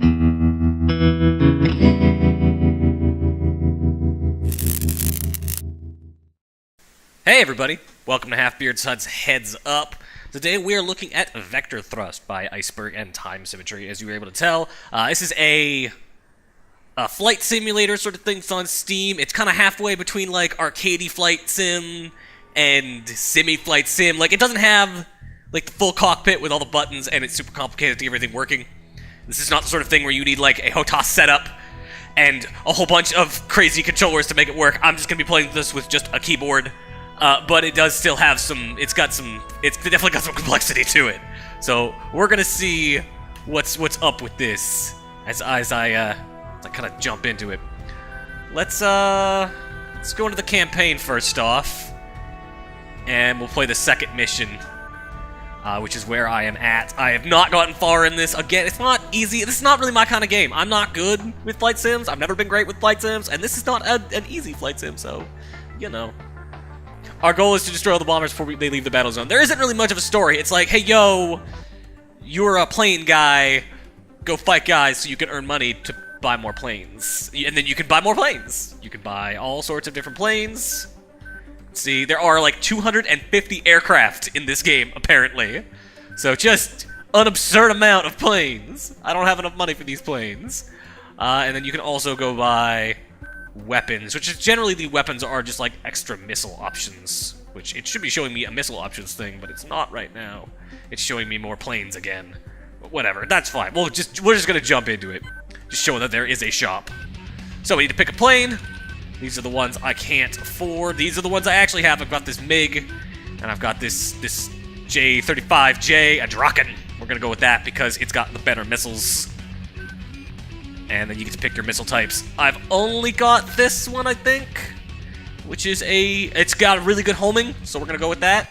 Hey everybody, welcome to Halfbeard's HUD's Heads Up. Today we are looking at Vector Thrust by Iceberg and Time Symmetry. As you were able to tell, this is a flight simulator sort of thing. It's on Steam. It's kind of halfway between like arcadey flight sim and semi-flight sim. Like, it doesn't have like the full cockpit with all the buttons, and it's super complicated to get everything working. This is not the sort of thing where you need like a HOTAS setup and a whole bunch of crazy controllers to make it work. I'm just going to be playing this with just a keyboard. But it does still have some, it's definitely got some complexity to it. So we're gonna see what's up with this as I kind of jump into it. Let's go into the campaign first off, and we'll play the second mission, which is where I am at. I have not gotten far in this. Again, it's not easy. This is not really my kind of game. I'm not good with flight sims. I've never been great with flight sims, and this is not an easy flight sim, so, you know. Our goal is to destroy all the bombers before they leave the battle zone. There isn't really much of a story. It's like, hey, yo, you're a plane guy. Go fight guys so you can earn money to buy more planes. And then you can buy more planes. You can buy all sorts of different planes. See, there are like 250 aircraft in this game, apparently. So just an absurd amount of planes. I don't have enough money for these planes. And then you can also go buy weapons, which is generally the weapons are just like extra missile options, which it should be showing me a missile options thing, but it's not right now. It's showing me more planes again. But whatever, that's fine. We're just gonna jump into it, just showing that there is a shop. So we need to pick a plane. These are the ones I can't afford. These are the ones I actually have. I've got this MiG, and I've got this J-35J, a Draken. We're gonna go with that because it's got the better missiles. And then you get to pick your missile types. I've only got this one, I think, which is it's got a really good homing, so we're gonna go with that.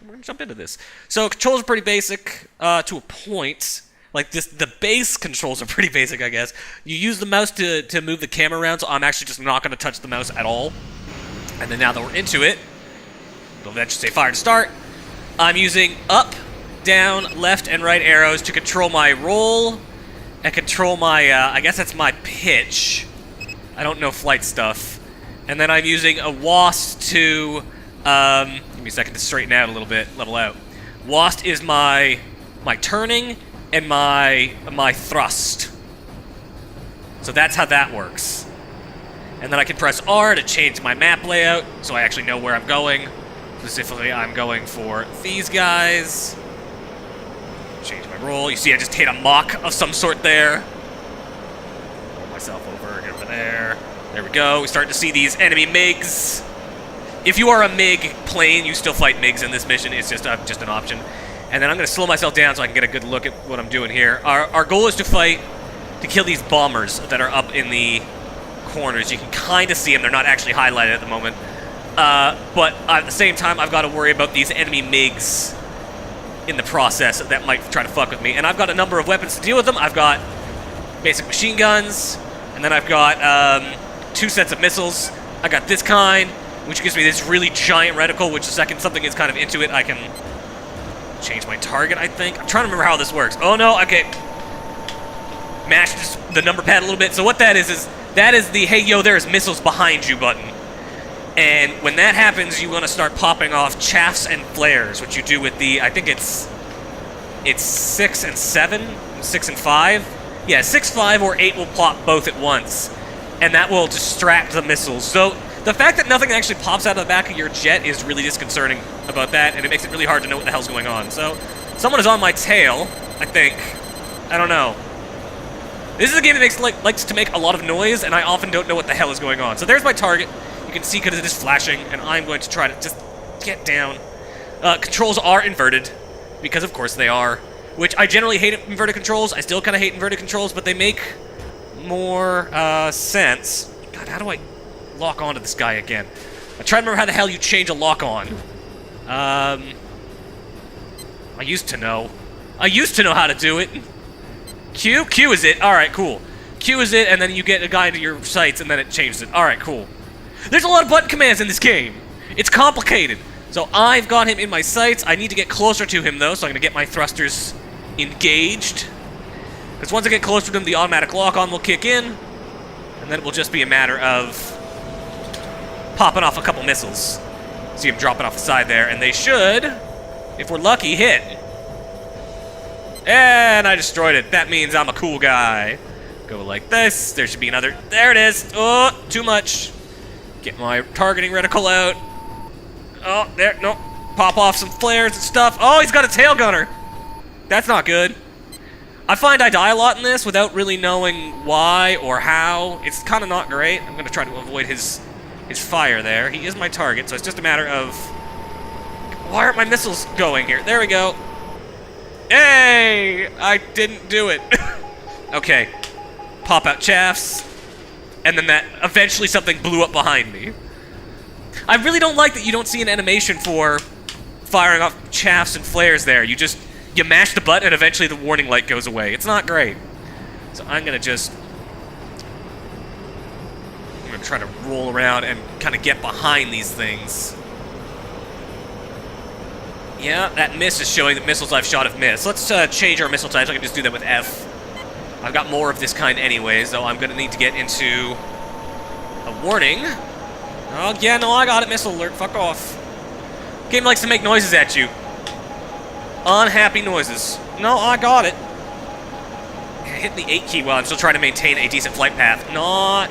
We're gonna jump into this. So controls are pretty basic to a point. Like the base controls are pretty basic, I guess. You use the mouse to move the camera around, so I'm actually just not gonna touch the mouse at all. And then now that we're into it, it'll eventually say fire to start. I'm using up, down, left, and right arrows to control my roll. And control my, I guess that's my pitch. I don't know flight stuff. And then I'm using a WASD to, give me a second to straighten out a little bit, level out. WASD is my turning and my thrust. So that's how that works. And then I can press R to change my map layout, so I actually know where I'm going. Specifically, I'm going for these guys. Change my roll. You see I just hit a mock of some sort there. Roll myself over, get over there. There we go. We start to see these enemy MiGs. If you are a MiG plane, you still fight MiGs in this mission. It's just an option. And then I'm going to slow myself down so I can get a good look at what I'm doing here. Our goal is to kill these bombers that are up in the corners. You can kind of see them. They're not actually highlighted at the moment. But at the same time, I've got to worry about these enemy MiGs in the process that might try to fuck with me. And I've got a number of weapons to deal with them. I've got basic machine guns, and then I've got 2 sets of missiles. I got this kind, which gives me this really giant reticle, which the second something is kind of into it, I can change my target, I think. I'm trying to remember how this works. Oh no, okay. Mash the number pad a little bit. So what that is that is the hey yo, there's missiles behind you button. And when that happens, you want to start popping off chaffs and flares, which you do with the, I think it's 6 and 7, 6 and 5. Yeah, 6, 5, or 8 will pop both at once, and that will distract the missiles. So the fact that nothing actually pops out of the back of your jet is really disconcerting about that, and it makes it really hard to know what the hell's going on. So someone is on my tail, I think. I don't know. This is a game that likes to make a lot of noise, and I often don't know what the hell is going on. So there's my target. You can see because it is flashing, and I'm going to try to just get down. Controls are inverted, because of course they are, which I generally hate inverted controls. I still kind of hate inverted controls, but they make more sense. God, how do I lock onto this guy again? I try to remember how the hell you change a lock on. I used to know. I used to know how to do it. Q? Q is it. Alright, cool. Q is it, and then you get a guy into your sights, and then it changes it. Alright, cool. There's a lot of button commands in this game. It's complicated. So I've got him in my sights. I need to get closer to him, though, so I'm going to get my thrusters engaged. Because once I get closer to them, the automatic lock-on will kick in, and then it will just be a matter of popping off a couple missiles. See them dropping off the side there, and they should, if we're lucky, hit. And I destroyed it. That means I'm a cool guy. Go like this. There should be another. There it is. Oh, too much. Get my targeting reticle out. Oh, there. No. Pop off some flares and stuff. Oh, he's got a tail gunner. That's not good. I find I die a lot in this without really knowing why or how. It's kind of not great. I'm going to try to avoid his fire there. He is my target, so it's just a matter of... Why aren't my missiles going here? There we go. Hey! I didn't do it. Okay. Pop out chaffs. And then that... Eventually something blew up behind me. I really don't like that you don't see an animation for firing off chaffs and flares there. You mash the button and eventually the warning light goes away. It's not great. So I'm going to try to roll around and kind of get behind these things. Yeah, that miss is showing that missiles I've shot have missed. Let's change our missile types. I can just do that with F. I've got more of this kind anyway, so I'm going to need to get into a warning. Oh, yeah, no, I got it. Missile alert. Fuck off. Game likes to make noises at you. Unhappy noises. No, I got it. Hit the 8 key while I'm still trying to maintain a decent flight path. Not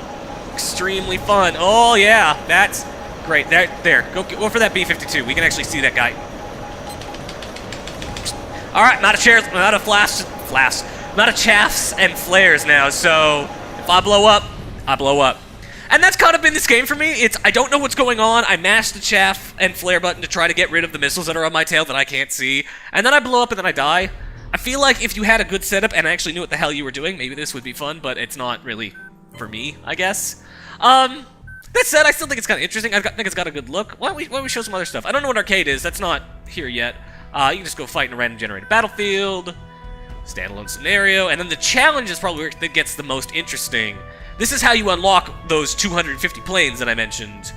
extremely fun. Oh, yeah. That's great. There. Go for that B-52. We can actually see that guy. Alright, I'm out of chaffs and flares now, so if I blow up, I blow up. And that's kind of been this game for me. I don't know what's going on. I mash the chaff and flare button to try to get rid of the missiles that are on my tail that I can't see. And then I blow up and then I die. I feel like if you had a good setup and actually knew what the hell you were doing, maybe this would be fun, but it's not really for me, I guess. That said, I still think it's kind of interesting. I think it's got a good look. Why don't we show some other stuff? I don't know what arcade is. That's not here yet. You can just go fight in a random generated battlefield, standalone scenario, and then the challenge is probably where it gets the most interesting. This is how you unlock those 250 planes that I mentioned.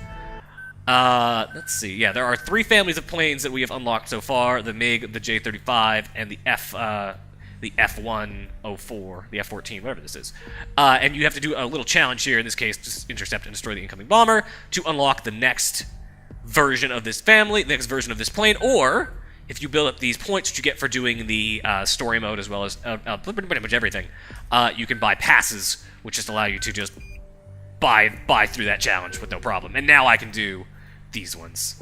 Let's see. Yeah, there are 3 families of planes that we have unlocked so far: the MiG, the J-35, and the F-104, the F-14, whatever this is. And you have to do a little challenge here. In this case, just intercept and destroy the incoming bomber to unlock the next version of this family, the next version of this plane, or if you build up these points, which you get for doing the story mode as well as pretty much everything, you can buy passes, which just allow you to just buy through that challenge with no problem. And now I can do these ones.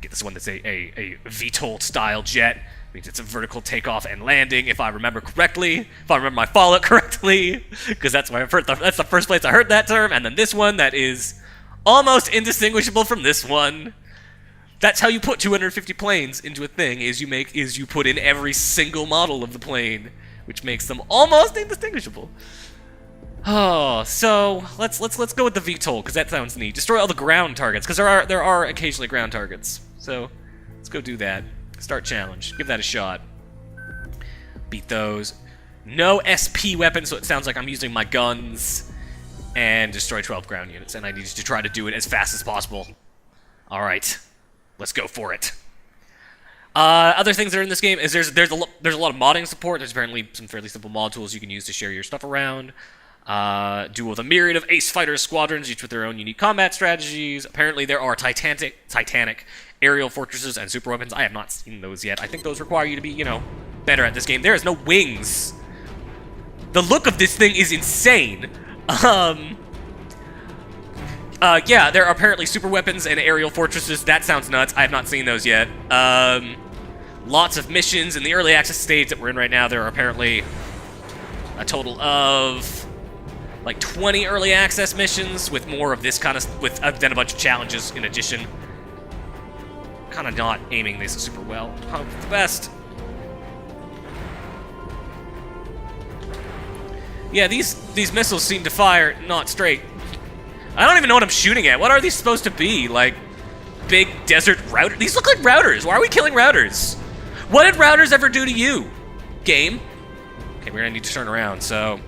Get this one that's a VTOL-style jet. Means it's a vertical takeoff and landing, if I remember correctly. If I remember my Fallout correctly. Because that's the first place I heard that term. And then this one that is almost indistinguishable from this one. That's how you put 250 planes into a thing, is you put in every single model of the plane, which makes them almost indistinguishable. Oh, so let's go with the VTOL, because that sounds neat. Destroy all the ground targets, because there are occasionally ground targets. So let's go do that. Start challenge. Give that a shot. Beat those. No SP weapons, so it sounds like I'm using my guns. And destroy 12 ground units, and I need to try to do it as fast as possible. All right. Let's go for it. Other things that are in this game is there's a lot of modding support. There's apparently some fairly simple mod tools you can use to share your stuff around. Duel with a myriad of ace fighter squadrons, each with their own unique combat strategies. Apparently there are titanic aerial fortresses and super weapons. I have not seen those yet. I think those require you to be, better at this game. There is no wings. The look of this thing is insane. Yeah, there are apparently super weapons and aerial fortresses. That sounds nuts. I have not seen those yet. Lots of missions in the early access stage that we're in right now. There are apparently a total of like 20 early access missions with more of this kind of, then a bunch of challenges in addition. Kind of not aiming this super well. Hope for the best. Yeah, these missiles seem to fire not straight. I don't even know what I'm shooting at. What are these supposed to be? Like, big desert routers? These look like routers. Why are we killing routers? What did routers ever do to you, game? Okay, we're gonna need to turn around, so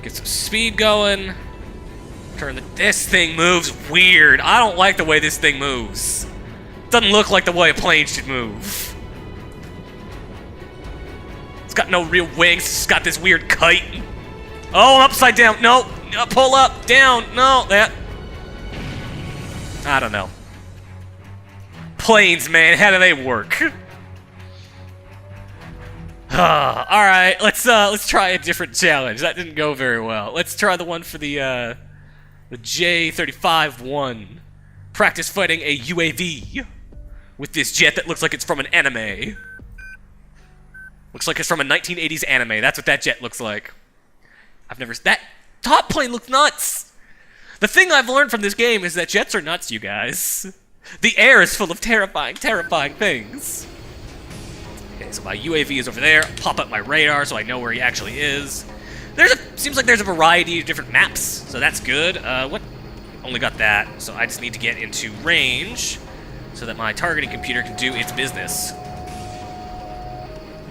get some speed going. This thing moves weird. I don't like the way this thing moves. Doesn't look like the way a plane should move. It's got no real wings. It's just got this weird kite. Oh, I'm upside down. No. Pull up. Down. No. That. I don't know. Planes, man. How do they work? Alright, let's try a different challenge. That didn't go very well. Let's try the one for the J-35-1. Practice fighting a UAV with this jet that looks like it's from an anime. Looks like it's from a 1980s anime. That's what that jet looks like. That top plane looks nuts! The thing I've learned from this game is that jets are nuts, you guys. The air is full of terrifying, terrifying things. Okay, so my UAV is over there. I'll pop up my radar so I know where he actually is. Seems like there's a variety of different maps, so that's good. What? Only got that, so I just need to get into range so that my targeting computer can do its business.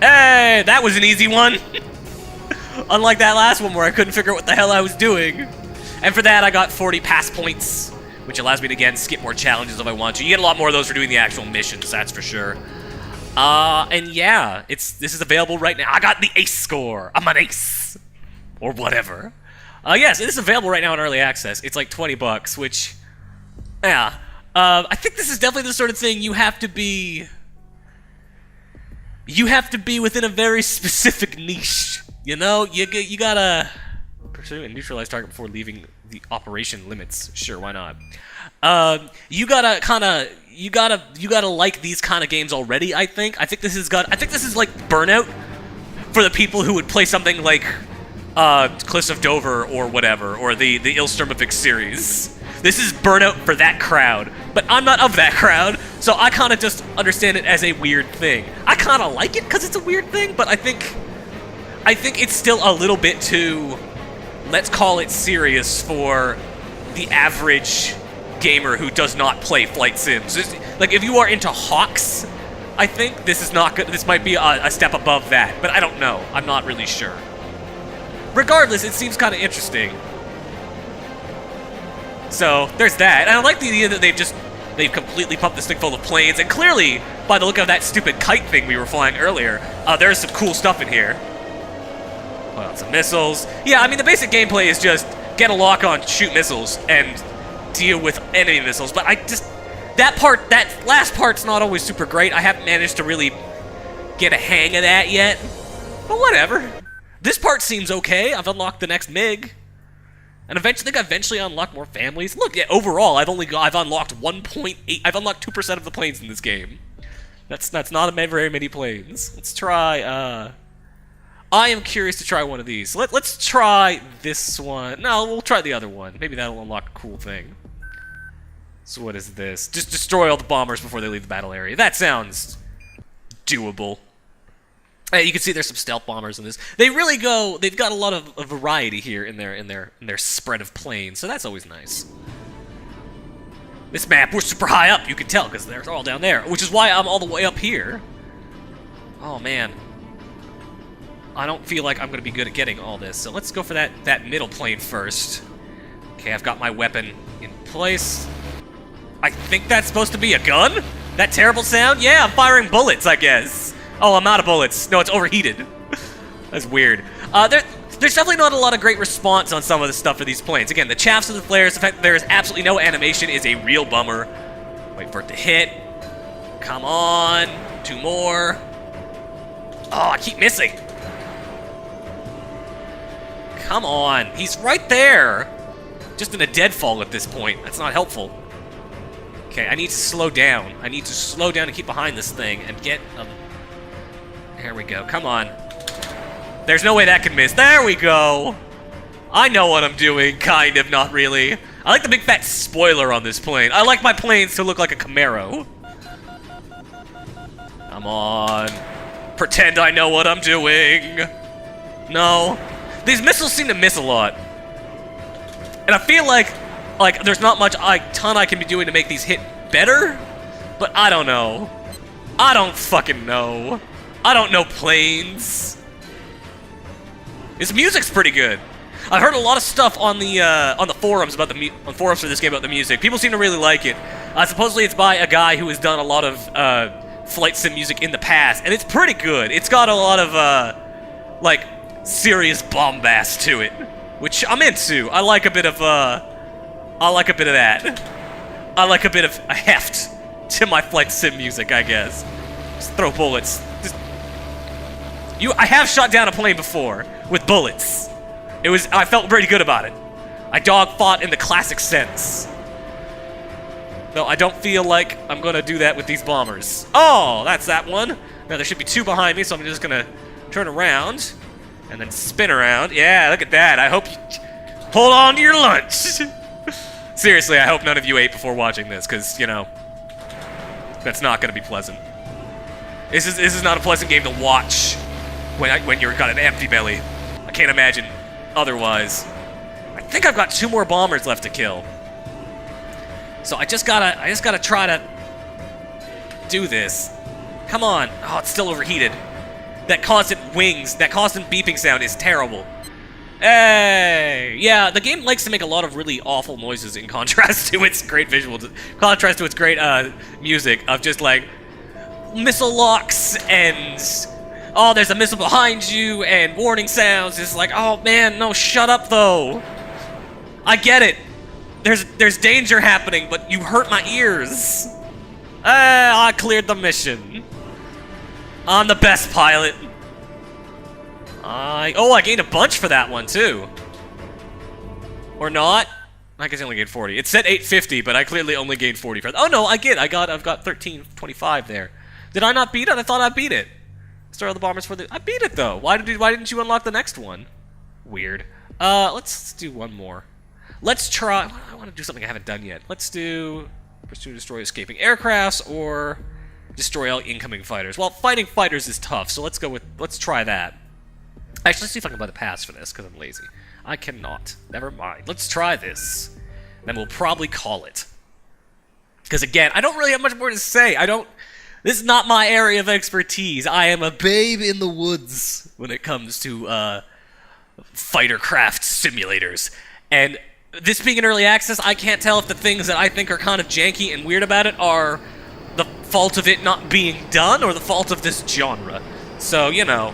Hey, that was an easy one. Unlike that last one where I couldn't figure out what the hell I was doing. And for that, I got 40 pass points, which allows me to, again, skip more challenges if I want to. You get a lot more of those for doing the actual missions, that's for sure. And yeah, this is available right now. I got the ace score. I'm an ace. Or whatever. Yes, it is available right now in early access. It's like 20 bucks, which, yeah. I think this is definitely the sort of thing you have to be within a very specific niche. You know, you gotta pursue and neutralize target before leaving the operation limits. Sure, why not? You gotta like these kind of games already. I think this is like Burnout for the people who would play something like Cliffs of Dover or whatever, or the Ilsturmovik series. This is Burnout for that crowd, but I'm not of that crowd, so I kind of just understand it as a weird thing. I kind of like it because it's a weird thing, but I think it's still a little bit too, let's call it serious for the average gamer who does not play flight sims. Like, if you are into Hawks, I think this is not good. This might be a step above that, but I don't know. I'm not really sure. Regardless, it seems kind of interesting. So, there's that. And I like the idea that they've completely pumped this thing full of planes, and clearly, by the look of that stupid kite thing we were flying earlier, there's some cool stuff in here. Pull out some missiles. Yeah, I mean, the basic gameplay is just get a lock on, shoot missiles, and deal with enemy missiles, but that last part's not always super great. I haven't managed to really get a hang of that yet, but whatever. This part seems okay. I've unlocked the next MiG, and eventually unlock more families. Look, yeah, overall, I've unlocked 1.8. I've unlocked 2% of the planes in this game. That's not very many planes. Let's try. I am curious to try one of these. Let's try this one. No, we'll try the other one. Maybe that'll unlock a cool thing. So what is this? Just destroy all the bombers before they leave the battle area. That sounds doable. You can see there's some stealth bombers in this. They've got a lot of variety here in their spread of planes, so that's always nice. This map, we're super high up, you can tell, because they're all down there, which is why I'm all the way up here. Oh man. I don't feel like I'm going to be good at getting all this, so let's go for that middle plane first. Okay, I've got my weapon in place. I think that's supposed to be a gun? That terrible sound? Yeah, I'm firing bullets, I guess. Oh, I'm out of bullets. No, it's overheated. That's weird. There's definitely not a lot of great response on some of the stuff for these planes. Again, the chaffs of the flares, the fact that there is absolutely no animation is a real bummer. Wait for it to hit. Come on. 2 more. Oh, I keep missing. Come on. He's right there. Just in a deadfall at this point. That's not helpful. Okay, I need to slow down. I need to slow down and keep behind this thing and get... There we go. Come on. There's no way that can miss. There we go. I know what I'm doing. Kind of, not really. I like the big fat spoiler on this plane. I like my planes to look like a Camaro. Come on. Pretend I know what I'm doing. No. These missiles seem to miss a lot. And I feel like there's not much ton I can be doing to make these hit better, but I don't know. I don't fucking know. I don't know planes. This music's pretty good. I've heard a lot of stuff on the forums about forums for this game about the music. People seem to really like it. Supposedly it's by a guy who has done a lot of flight sim music in the past, and it's pretty good. It's got a lot of like, serious bombast to it, which I'm into. I like a bit of that. I like a bit of a heft to my flight sim music, I guess. Just throw bullets. I have shot down a plane before with bullets. I felt pretty good about it. I dogfought in the classic sense. Though I don't feel like I'm gonna do that with these bombers. Oh, that's that one. Now there should be two behind me, so I'm just gonna turn around and then spin around. Yeah, look at that. I hope you hold on to your lunch. Seriously, I hope none of you ate before watching this, because, you know, that's not gonna be pleasant. This is not a pleasant game to watch when you've got an empty belly. I can't imagine otherwise. I think I've got 2 more bombers left to kill. So I just gotta try to do this. Come on. Oh, it's still overheated. That constant wings, that constant beeping sound is terrible. Hey! Yeah, the game likes to make a lot of really awful noises in contrast to its great visuals, contrast to its great music of just like missile locks and oh, there's a missile behind you and warning sounds. It's like, oh man, no, shut up though. I get it. There's danger happening, but you hurt my ears. I cleared the mission. I'm the best pilot. I gained a bunch for that one too. Or not? I guess I only gained 40. It said 850, but I clearly only gained 40 for that. Oh no, I've got 1325 there. Did I not beat it? I thought I beat it. Start all the bombers for the. I beat it though. Why didn't you unlock the next one? Weird. Let's do one more. Let's try. I want to do something I haven't done yet. Let's do pursue, destroy escaping aircrafts, or destroy all incoming fighters. Well, fighting fighters is tough, so let's try that. Actually, let's see if I can buy the pass for this, because I'm lazy. I cannot. Never mind. Let's try this. Then we'll probably call it. Because again, I don't really have much more to say. This is not my area of expertise. I am a babe in the woods when it comes to fighter craft simulators. And this being an early access, I can't tell if the things that I think are kind of janky and weird about it are the fault of it not being done or the fault of this genre. So, you know,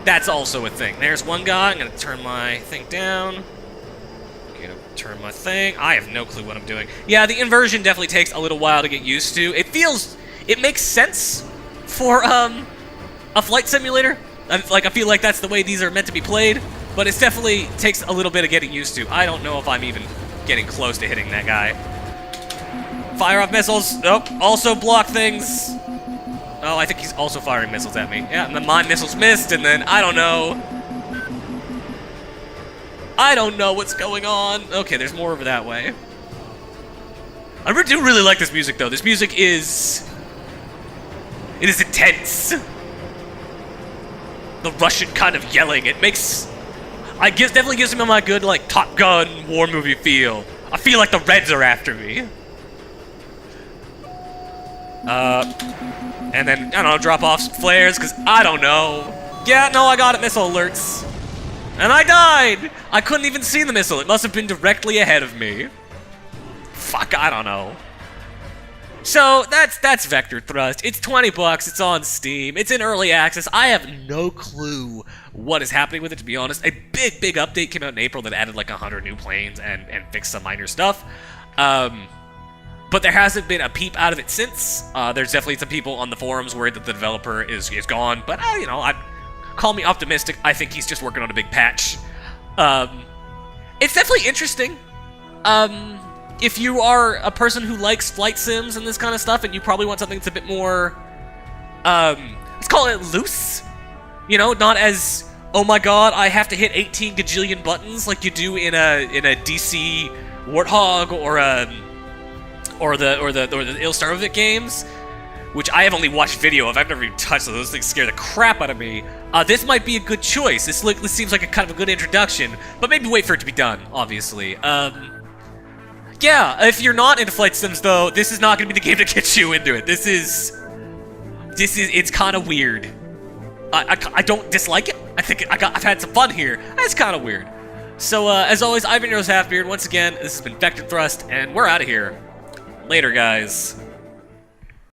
that's also a thing. There's one guy. I'm going to turn my thing down. Gonna turn my thing. I have no clue what I'm doing. Yeah, the inversion definitely takes a little while to get used to. It makes sense for a flight simulator. I feel like that's the way these are meant to be played. But it definitely takes a little bit of getting used to. I don't know if I'm even getting close to hitting that guy. Fire off missiles. Oh, also block things. Oh, I think he's also firing missiles at me. Yeah, and then my missiles missed, and then I don't know. I don't know what's going on. Okay, there's more over that way. I do really like this music, though. This music is... It is intense. The Russian kind of yelling. It makes... definitely gives me my good, like, Top Gun war movie feel. I feel like the Reds are after me. And then, I don't know, drop off some flares, because I don't know. Yeah, no, I got it, missile alerts. And I died! I couldn't even see the missile. It must have been directly ahead of me. Fuck, I don't know. So, that's Vector Thrust. It's $20, it's on Steam, it's in early access. I have no clue what is happening with it, to be honest. A big update came out in April that added like 100 new planes and fixed some minor stuff. But there hasn't been a peep out of it since. There's definitely some people on the forums worried that the developer is gone, but you know, call me optimistic. I think he's just working on a big patch. It's definitely interesting. If you are a person who likes flight sims and this kind of stuff, and you probably want something that's a bit more, let's call it loose. You know, not as, oh my god, I have to hit 18 gajillion buttons like you do in a DC Warthog or the Ilstarovic games, which I have only watched video of. I've never even touched those. Those things scare the crap out of me. This might be a good choice. This seems like a kind of a good introduction, but maybe wait for it to be done, obviously. Yeah, if you're not into flight sims, though, this is not going to be the game to get you into it. It's kind of weird. I don't dislike it. I've had some fun here. It's kind of weird. So, as always, I've been your host, Halfbeard. Once again, this has been Vector Thrust, and we're out of here. Later, guys.